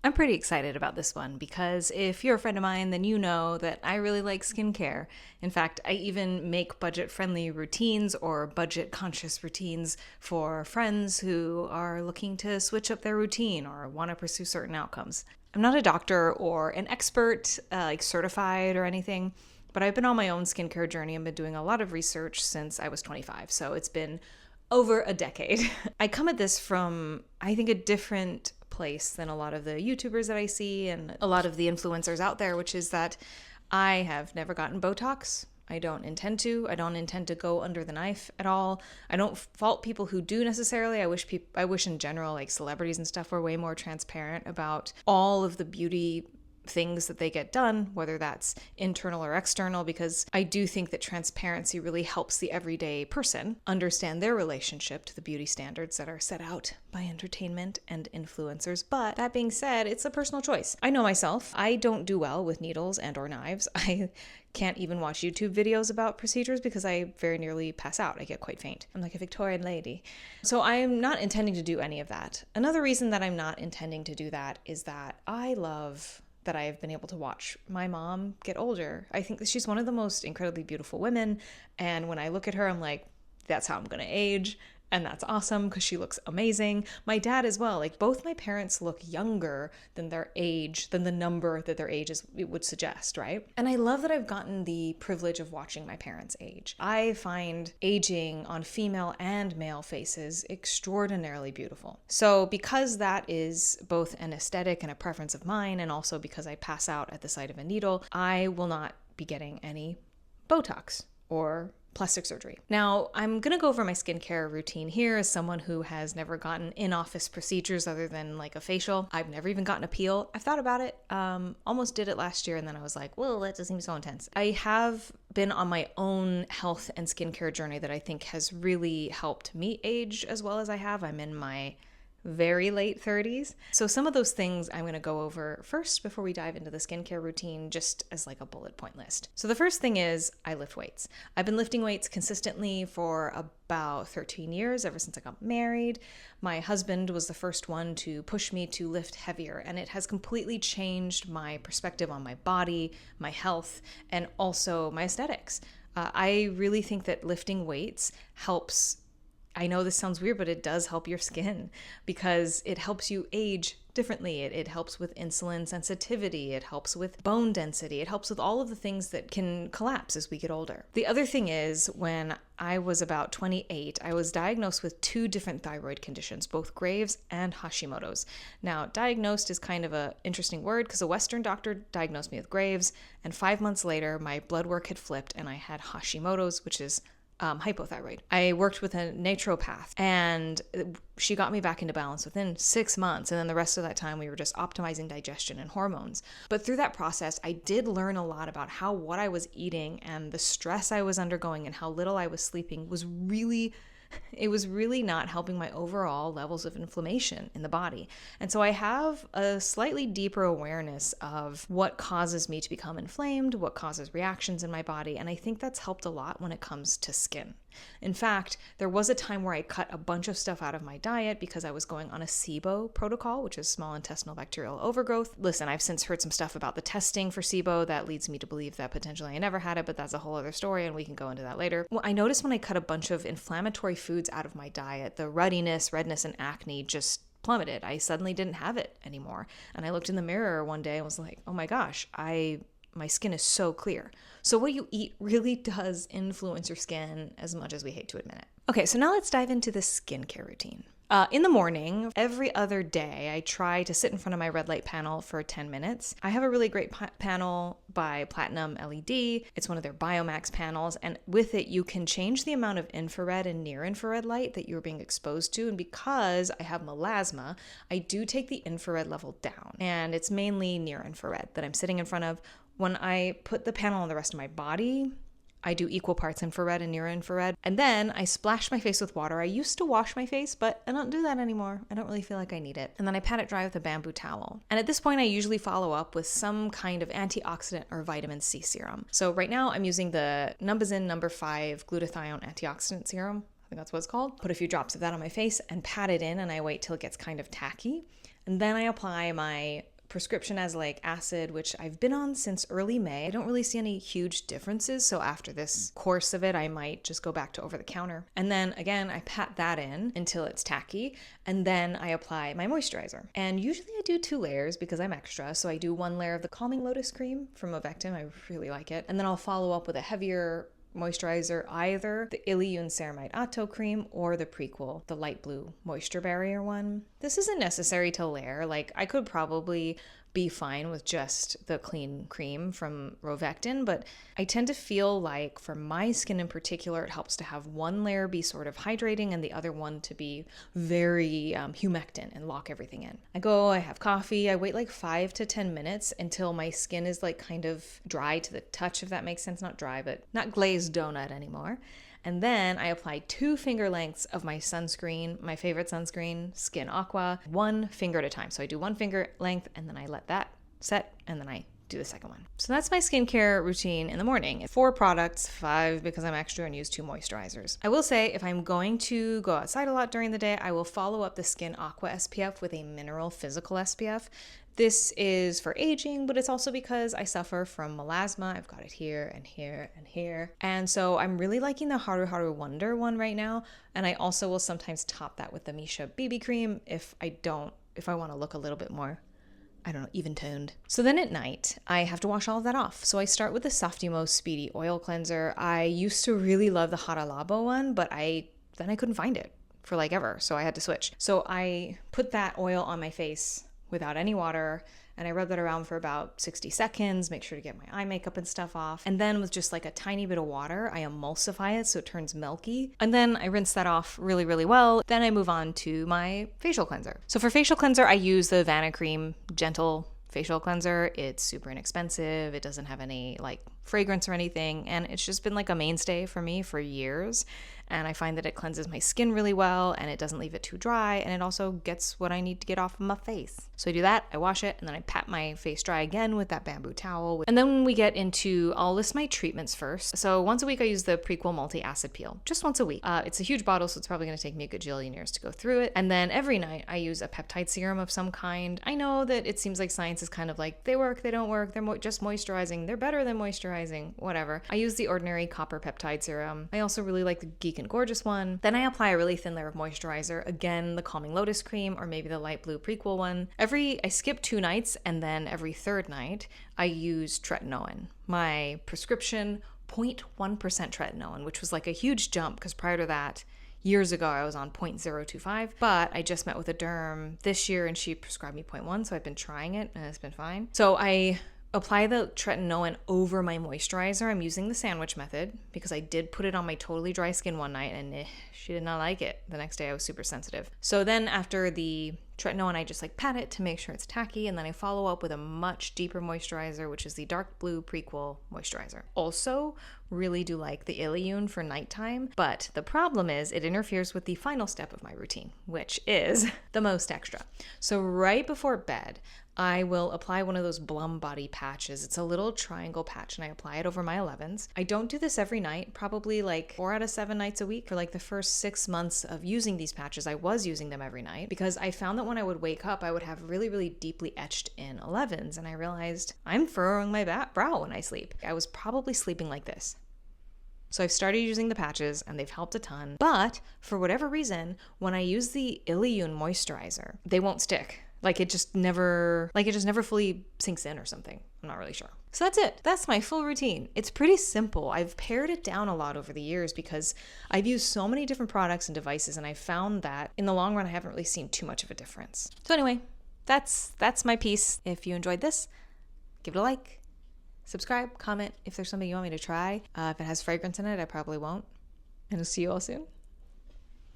I'm pretty excited about this one because if you're a friend of mine, then you know that I really like skincare. In fact, I even make budget friendly routines or budget conscious routines for friends who are looking to switch up their routine or want to pursue certain outcomes. I'm not a doctor or an expert, like certified or anything, but I've been on my own skincare journey and been doing a lot of research since I was 25. So it's been over a decade. I come at this from, I think, a different place than a lot of the YouTubers that I see and a lot of the influencers out there, which is that I have never gotten Botox. I don't intend to. I don't intend to go under the knife at all. I don't fault people who do necessarily. I wish in general, like celebrities and stuff, were way more transparent about all of the beauty things that they get done, whether that's internal or external, because I do think that transparency really helps the everyday person understand their relationship to the beauty standards that are set out by entertainment and influencers. But that being said, it's a personal choice. I know myself. I don't do well with needles and or knives. I can't even watch YouTube videos about procedures because I very nearly pass out. I get quite faint. I'm like a Victorian lady. So I'm not intending to do any of that. Another reason that I'm not intending to do that is that I love that I have been able to watch my mom get older. I think that she's one of the most incredibly beautiful women. And when I look at her, I'm like, that's how I'm going to age. And that's awesome because she looks amazing. My dad as well. Like both my parents look younger than their age, than the number that their age is, it would suggest, right? And I love that I've gotten the privilege of watching my parents age. I find aging on female and male faces extraordinarily beautiful. So because that is both an aesthetic and a preference of mine, and also because I pass out at the sight of a needle, I will not be getting any Botox or plastic surgery. Now, I'm going to go over my skincare routine here as someone who has never gotten in-office procedures other than like a facial. I've never even gotten a peel. I've thought about it, almost did it last year, and then I was like, well, that just seems so intense. I have been on my own health and skincare journey that I think has really helped me age as well as I have. I'm in my very late 30s. So some of those things I'm going to go over first before we dive into the skincare routine, just as like a bullet point list. So the first thing is I lift weights. I've been lifting weights consistently for about 13 years, ever since I got married. My husband was the first one to push me to lift heavier, and it has completely changed my perspective on my body, my health, and also my aesthetics. I really think that lifting weights helps. I know this sounds weird, but it does help your skin because it helps you age differently. It helps with insulin sensitivity. It helps with bone density. It helps with all of the things that can collapse as we get older. The other thing is when I was about 28, I was diagnosed with 2 different thyroid conditions, both Graves' and Hashimoto's. Now, diagnosed is kind of an interesting word because a Western doctor diagnosed me with Graves', and 5 months later, my blood work had flipped and I had Hashimoto's, which is hypothyroid. I worked with a naturopath and she got me back into balance within 6 months. And then the rest of that time, we were just optimizing digestion and hormones. But through that process, I did learn a lot about how what I was eating and the stress I was undergoing and how little I was sleeping was really not helping my overall levels of inflammation in the body. And so I have a slightly deeper awareness of what causes me to become inflamed, what causes reactions in my body, and I think that's helped a lot when it comes to skin. In fact, there was a time where I cut a bunch of stuff out of my diet because I was going on a SIBO protocol, which is small intestinal bacterial overgrowth. Listen, I've since heard some stuff about the testing for SIBO that leads me to believe that potentially I never had it, but that's a whole other story and we can go into that later. Well, I noticed when I cut a bunch of inflammatory foods out of my diet, the ruddiness, redness, and acne just plummeted. I suddenly didn't have it anymore. And I looked in the mirror one day and was like, oh my gosh, my skin is so clear. So what you eat really does influence your skin as much as we hate to admit it. Okay, so now let's dive into the skincare routine. In the morning, every other day, I try to sit in front of my red light panel for 10 minutes. I have a really great panel by Platinum LED. It's one of their Biomax panels, and with it, you can change the amount of infrared and near infrared light that you're being exposed to. And because I have melasma, I do take the infrared level down, and it's mainly near infrared that I'm sitting in front of. When I put the panel on the rest of my body, I do equal parts infrared and near infrared. And then I splash my face with water. I used to wash my face, but I don't do that anymore. I don't really feel like I need it. And then I pat it dry with a bamboo towel. And at this point, I usually follow up with some kind of antioxidant or vitamin C serum. So right now I'm using the Numbazin number 5 glutathione antioxidant serum. I think that's what it's called. Put a few drops of that on my face and pat it in, and I wait till it gets kind of tacky. And then I apply my prescription azelaic acid, which I've been on since early May. I don't really see any huge differences, so after this course of it, I might just go back to over the counter. And then again, I pat that in until it's tacky, and then I apply my moisturizer. And usually I do 2 layers because I'm extra, so I do 1 layer of the Calming Lotus cream from Ovectin. I really like it. And then I'll follow up with a heavier moisturizer, either the Ilion Ceramide Atto cream or the Prequel, the light blue moisture barrier one. This isn't necessary to layer. Like, I could probably be fine with just the clean cream from Rovectin, but I tend to feel like for my skin in particular, it helps to have 1 layer be sort of hydrating and the other one to be very humectant and lock everything in. I have coffee, I wait like 5 to 10 minutes until my skin is like kind of dry to the touch, if that makes sense. Not dry, but not glazed donut anymore. And then I apply 2 finger lengths of my sunscreen, my favorite sunscreen, Skin Aqua, 1 finger at a time. So I do 1 finger length and then I let that set and then I do the second one. So that's my skincare routine in the morning. 4 products, 5 because I'm extra, and use 2 moisturizers. I will say if I'm going to go outside a lot during the day, I will follow up the Skin Aqua SPF with a mineral physical SPF. This is for aging, but it's also because I suffer from melasma. I've got it here and here and here. And so I'm really liking the Haru Haru Wonder one right now. And I also will sometimes top that with the Misha BB cream if I want to look a little bit more, even toned. So then at night, I have to wash all of that off. So I start with the Softimo Speedy Oil Cleanser. I used to really love the Haralabo one, but then I couldn't find it for like ever. So I had to switch. So I put that oil on my face without any water, and I rub that around for about 60 seconds, make sure to get my eye makeup and stuff off. And then with just like a tiny bit of water, I emulsify it so it turns milky. And then I rinse that off really, really well. Then I move on to my facial cleanser. So for facial cleanser, I use the Vana Cream Gentle Facial Cleanser. It's super inexpensive. It doesn't have any like fragrance or anything, and it's just been like a mainstay for me for years. And I find that it cleanses my skin really well, and it doesn't leave it too dry, and it also gets what I need to get off of my face. So I do that, I wash it, and then I pat my face dry again with that bamboo towel. And then when we get into, I'll list my treatments first. So once a week I use the Prequel Multi-Acid Peel, just once a week. It's a huge bottle, so it's probably gonna take me a gajillion years to go through it. And then every night I use a peptide serum of some kind. I know that it seems like science is kind of like, they work, they don't work, they're just moisturizing, they're better than moisturizing, whatever. I use the ordinary copper peptide serum. I also really like the Geek and Gorgeous one. Then I apply a really thin layer of moisturizer, again the Calming Lotus cream or maybe the light blue Prequel one. I skip 2 nights, and then every 3rd night I use tretinoin, my prescription 0.1% tretinoin, which was like a huge jump because prior to that, years ago, I was on 0.025, but I just met with a derm this year and she prescribed me 0.1, so I've been trying it and it's been fine. So I apply the tretinoin over my moisturizer. I'm using the sandwich method because I did put it on my totally dry skin one night and she did not like it. The next day I was super sensitive. So then after the tretinoin, I just like pat it to make sure it's tacky, and then I follow up with a much deeper moisturizer, which is the dark blue Prequel moisturizer. Also, really do like the Ilion for nighttime, but the problem is it interferes with the final step of my routine, which is the most extra. So right before bed, I will apply one of those Blum body patches. It's a little triangle patch and I apply it over my 11s. I don't do this every night, probably like 4 out of 7 nights a week. For like the first 6 months of using these patches, I was using them every night because I found that when I would wake up, I would have really, really deeply etched in 11s, and I realized I'm furrowing my brow when I sleep. I was probably sleeping like this. So I've started using the patches and they've helped a ton, but for whatever reason, when I use the Ilion moisturizer, they won't stick. It just never fully sinks in or something. I'm not really sure. So that's it. That's my full routine. It's pretty simple. I've pared it down a lot over the years because I've used so many different products and devices, and I found that in the long run, I haven't really seen too much of a difference. So anyway, that's my piece. If you enjoyed this, give it a like, subscribe, comment if there's something you want me to try. If it has fragrance in it, I probably won't. And I'll see you all soon.